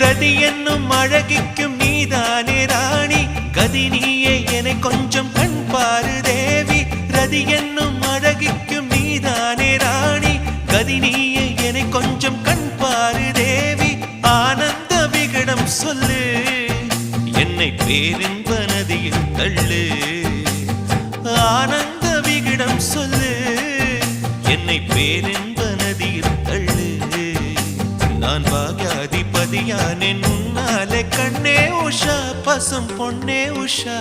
ரதி என்னும் அழகிக்கும் நீதானே ராணி கதி நீயே என கொஞ்சம் கண் பாரு தேவி ரதி என்னும் அழகிக்கும் நீதானே ராணி கதி நீயே என கொஞ்சம் கண் பாரு தேவி ஆனந்த விகடம் சொல்லு என்னை பேரின்ப நதியில் தள்ளு ஆனந்த விகடம் சொல்லு என்னை பேரின்ப நதியில் தள்ளு நான் பாக்யாதிபதியானேன் உன்னாலே கண்ணே உஷா பசும் பொன்னே உஷா